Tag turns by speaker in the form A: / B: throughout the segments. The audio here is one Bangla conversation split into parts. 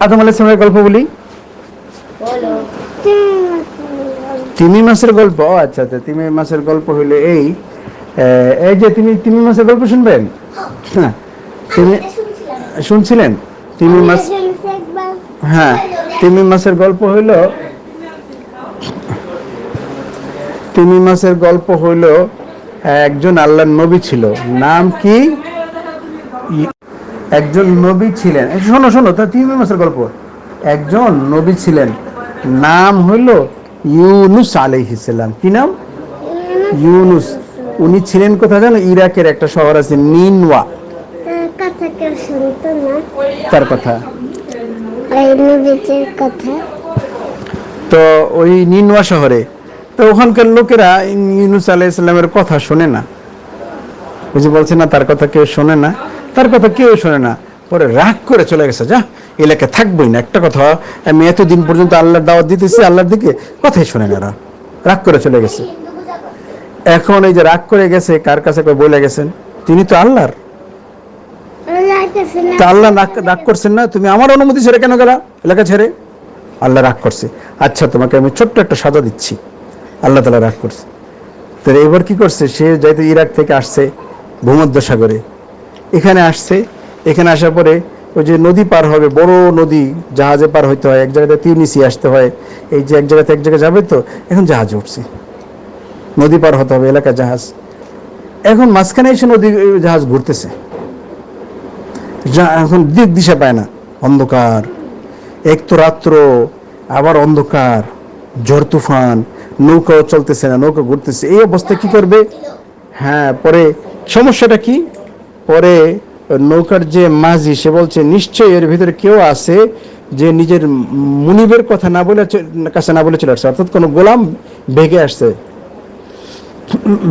A: আদম আলাইহিস সালামের গল্প বলি। তিমি মাছের গল্প। আচ্ছা আচ্ছা, তিমি মাছের গল্প হইলে এই এই যে তিমি মাছের গল্প শুনবেন? হ্যাঁ, তিনি শুনছিলেন তিমি মাছ? হ্যাঁ, তিমি মাছের গল্প হইল, তিমি মাছের গল্প হইল একজন আল্লাহর নবী ছিল। নাম কি? একজন নবী ছিলেন। শোনো শোনো, তা তিমি মাছের গল্প। একজন নবী ছিলেন, নাম হইল ইউনুস আলাইহিস সালাম। কি নাম? ইউনুস। উনি ছিলেন কোথায় জানো? ইরাকের একটা শহর আছে নিনওয়া। তার কথা তো ওই নিনওয়া শহরে। তো ওখানকার লোকেরা ইউনুস আলাইহিস সালামের কথা শোনে না। ওই যে বলছে না, তার কথা কেউ শোনে না, তার কথা কেউ শোনে না। পরে রাগ করে চলে গেছে, যা এলাকায় থাকবোই না। একটা কথা, আমি এতদিন পর্যন্ত আল্লাহর দাওয়াত দিতেছি, আল্লাহর দিকে কথাই শোনে না। রাগ করে চলে গেছে। এখন এই যে রাগ করে গেছে, কার কাছে বলে গেছেন? তিনি তো আল্লাহর। তা আল্লাহ রাগ করছেন না, তুমি আমার অনুমতি ছেড়ে কেন গেলা এলাকা ছেড়ে? আল্লাহ রাগ করছে। আচ্ছা, তোমাকে আমি ছোট্ট একটা সাজা দিচ্ছি। আল্লাহ তাআলা রাগ করছে। তো এবার কি করছে? সে যাইতে ইরাক থেকে আসছে ভূমধ্য সাগরে, এখানে আসছে। এখানে আসার পরে ওই যে নদী পার হবে, বড় নদী, জাহাজে পার হইতে হয়, এক জায়গাতে তিউনিসি আসতে হয়। এই যে এক জায়গাতে এক জায়গায় যাবে, তো এখন জাহাজে উঠছে, নদী পার হতে হবে, এলাকা জাহাজ। এখন মাঝখানে এসে নদী জাহাজ ঘুরতেছে, এখন দিক দিশা পায় না, অন্ধকার। এক তো রাত্র, আবার অন্ধকার, ঝড় তুফান, নৌকাও চলতেছে না, নৌকা ঘুরতেছে। এই অবস্থা কি করবে? হ্যাঁ, পরে সমস্যাটা কি? পরে নৌকার যে মাঝি, সে বলছে নিশ্চয়ই এর ভিতরে কেউ আছে যে নিজের মুনিবের কথা না বলে কাছে না বলে চলে আসছে, অর্থাৎ কোনো গোলাম ভেগে আসছে,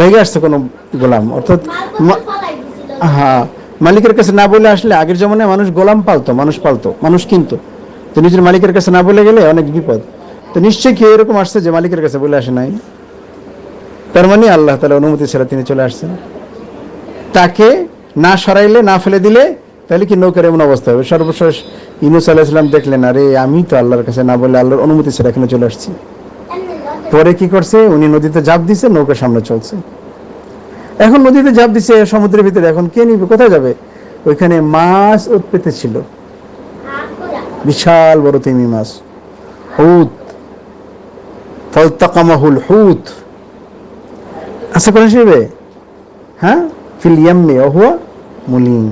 A: ভেগে আসছে কোনো গোলাম, অর্থাৎ হ্যাঁ, মালিকের কাছে না বলে আসলে আগের জমানায় মানুষ গোলাম পালতো, মানুষ পালতো, মানুষ কিনতো। তো নিজের মালিকের কাছে না বলে গেলে অনেক বিপদ। তো নিশ্চয়ই কেউ এরকম আসছে যে মালিকের কাছে বলে আসে নাই। তার মানে আল্লাহ তাআলা অনুমতি ছাড়া তিনি চলে আসছেন। তাকে না সরাইলে, না ফেলে দিলে, তাহলে কি নৌকার এমন অবস্থা হবে? সর্বশেষ ইউনূস আলাইহিস সালাম দেখলেন, আরে আমি তো আল্লাহর কাছে না বলে আল্লাহর অনুমতি ছাড়া এখানে চলে আসছি। পরে কি করছে? উনি নদীতে ঝাঁপ দিছে, নৌকার সামনে চলছে। এখন নদীতে ঝাঁপ দিছে সমুদ্রের ভিতরে, এখন কে নিবে, কোথায় যাবে? ওইখানে মাছ উৎপেতে ছিল, বিশাল বড় তিমি মাছ, হুত, ফালতাকামাহুল হুত। আচ্ছা, কোন শিবে? হ্যাঁ, ফিল ইয়াম্মি ওয়া হুয়া মুলিম।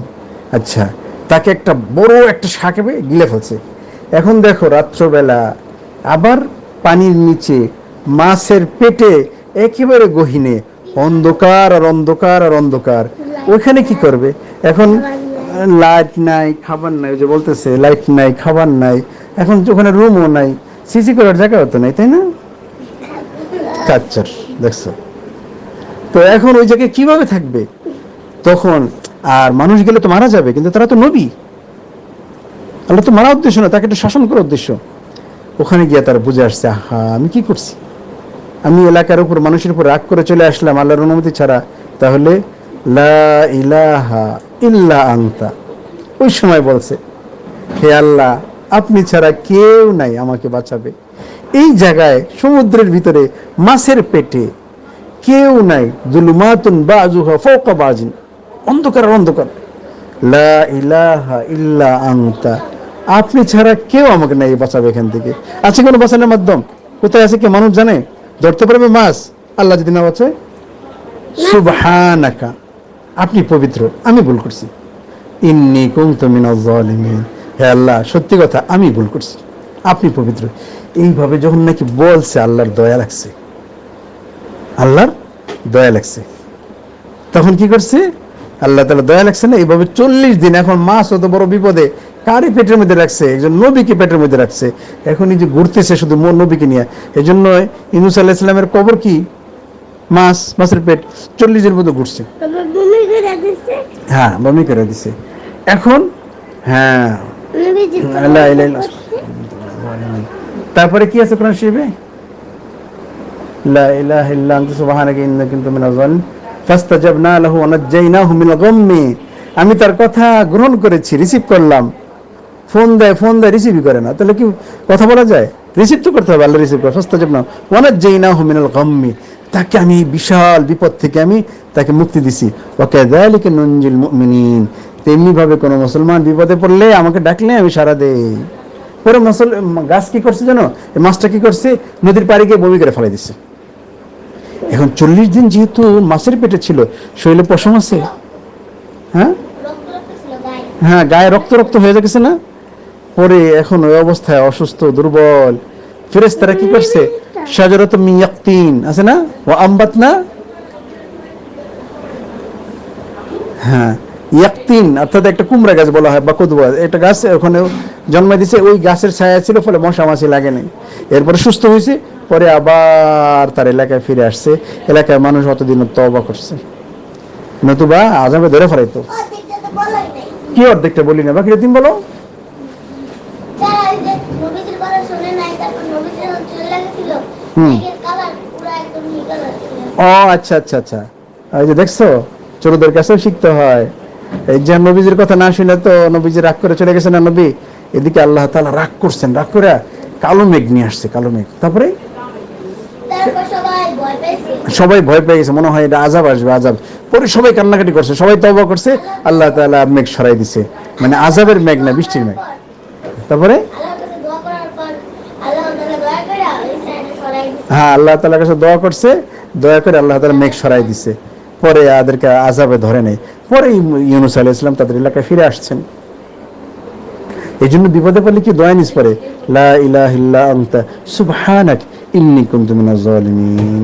A: আচ্ছা, তাকে একটা বড় একটা সাপে গিলে ফেলছে। এখন দেখো, রাত্রবেলা, আবার পানির নিচে, মাছের পেটে, একেবারে গহীনে অন্ধকার আর অন্ধকার আর অন্ধকার। ওইখানে কি করবে? এখন লাইট নাই, খাবার নাই, যে বলতেছে লাইট নাই, খাবার নাই, এখন ওখানে রুমও নাই, সিসি করার জায়গাও তো নাই, তাই না? কাচ্চার, দেখছো তো। এখন ওই জায়গায় কিভাবে থাকবে তখন? আর মানুষ গেলে তো মারা যাবে, কিন্তু তারা তো নবী, আল্লাহ তো মারা উদ্দেশ্য না, তাকে একটু শাসন করার উদ্দেশ্য। ওখানে গিয়ে তারা বুঝে আসছে, আহা, আমি কি করছি? আমি এলাকার উপর, মানুষের উপর রাগ করে চলে আসলাম আল্লাহর অনুমতি ছাড়া। তাহলে লা ইলাহা ইল্লা আনতা। ওই সময় বলছে, হে আল্লাহ, আপনি ছাড়া কেউ নাই আমাকে বাঁচাবে। এই জায়গায় সমুদ্রের ভিতরে মাছের পেটে কেউ নাই, যুলুমাতুন বাযুহা ফাওকা বাযিন, অন্ধকার আর অন্ধকার। লা ইলাহা ইল্লা আনতা, আপনি ছাড়া কেউ আমাকে নাই বাঁচাবে এখান থেকে। আছে কোনো বাঁচানোর মাধ্যম? কোথায় আছে কি মানুষ জানে? ধরতে পারবে মাছ? আল্লাহ যদি না বাঁচায়? সুবহানাকা, আপনি পবিত্র, আমি ভুল করছি। ইন্নী কুনতু মিনাজ জালিমিন, হে আল্লাহ, সত্যি কথা, আমি ভুল করছি, আপনি পবিত্র। এইভাবে যখন নাকি বলছে, আল্লাহর দয়া লাগছে, আল্লাহর দয়া লাগছে। তখন কি করছে? আল্লাহ তাআলা দয়া লাগছে না, এইভাবে 40 দিন। এখন মাছ অত বড় বিপদে, কারি পেটের মধ্যে রাখছে? একজন নবীকে পেটের মধ্যে রাখছে। এখন এই যে ঘুরতেছে শুধু নবীকে নিয়ে। এই জন্য ইউনূস আলাইহিস সালামের কবর কি? মাছ, মাছের পেট। 40 দিন মধ্যে ঘুরছে। হ্যাঁ, বমি করে দিছে। এখন হ্যাঁ, তারপরে কি আছে কোরআন শরীফে? লা ইলাহা ইল্লা আনতা সুবহানাকা ইন্নী কুনতু মিনাজ জালিমিন ফাস্তাজাবনা লাহু ওয়া নাজ্জায়নাহু মিনাল গাম্মি। আমি তার কথা গ্রহণ করেছি, রিসিভ করলাম, ফোন দেয় রিসিভই করে না, তাহলে কি কথা বলা যায়? রিসিভ তো করতে হবে, আল্লাহ রিসিভ করে ফাস্তাজাব না ওয়ানাজ্জাইনাহু মিনাল গাম্মি, তাকে আমি বিশাল বিপদ থেকে আমি তাকে মুক্তি দিছি। ওয়া কাযালিকা নুনজিল মুমিনিন, তেমনি ভাবে কোন মুসলমান বিপদে পড়লে আমাকে ডাকলে আমি সাড়া দেই। পরে গাছ কি করছে জানো, এই মাছটা কি করছে, নদীর পাড়ে গিয়ে বমি করে ফেলে দিচ্ছে। এখন 40 দিন যেহেতু মাছের পেটে ছিল, শরীরে পশম আছে, হ্যাঁ হ্যাঁ, গায়ে রক্ত রক্ত হয়ে গেছে না। পরে এখন ওই অবস্থায় অসুস্থ দুর্বল, ফেরেশতারা কি করছে, শাজারাতুম মিন ইয়াকতিন আছে না, ওয়া আমবাতনা, হ্যাঁ ইয়াকতিন অর্থাৎ একটা কুমড়া গাছ বলা হয় বা কদুয়া, একটা গাছ ওখানে জন্মাই দিছে, ওই গাছের ছায়া ছিল, ফলে মশা মাছি লাগে নাই। এরপরে সুস্থ হয়েছে, পরে আবার তার এলাকায় ফিরে আসছে। এলাকায় মানুষ অতদিন তওবা করছে, নতুবা আযাবে ধরে ফেলাইতো। কি অর্ধেকটা বলি না, বাকি তুমি বলো। ও আচ্ছা আচ্ছা আচ্ছা, এই যে দেখছো, ছোটদের কাছেও শিখতে হয়। এই যে নবীজির কথা না শুনে তো নবীজি রাগ করে চলে গেছেন না নবী, এদিকে আল্লাহ তাআলা রাগ করছেন, রাগ করে কালো মেঘ নিয়ে আসছে, কালো মেঘ। তারপরে সবাই ভয় পেয়ে গেছে, মনে হয় এটা আযাব আসবে, আযাব। পরে সবাই কান্নাকাটি করছে, সবাই তওবা করছে, আল্লাহ তাআলা মেঘ সরাই দিছে, মানে আযাবের মেঘ না, বৃষ্টির মেঘ। তারপরে হ্যাঁ, আল্লাহ তাআলার কাছে দোয়া করছে, দয়া করে আল্লাহ তাআলা মেঘ সরাই দিছে। পরে তাদেরকে আযাবে ধরে নেই। পরে ইউনূস আলাইহিস সালাম তাদের এলাকায় ফিরে আসছেন। এই জন্য বিপদে পড়লে কি দোয়া নিস পড়ে, লা ইলাহা ইল্লা আনতা সুবহানাক ইন্নী কুনতু মিনাজ জালিমিন।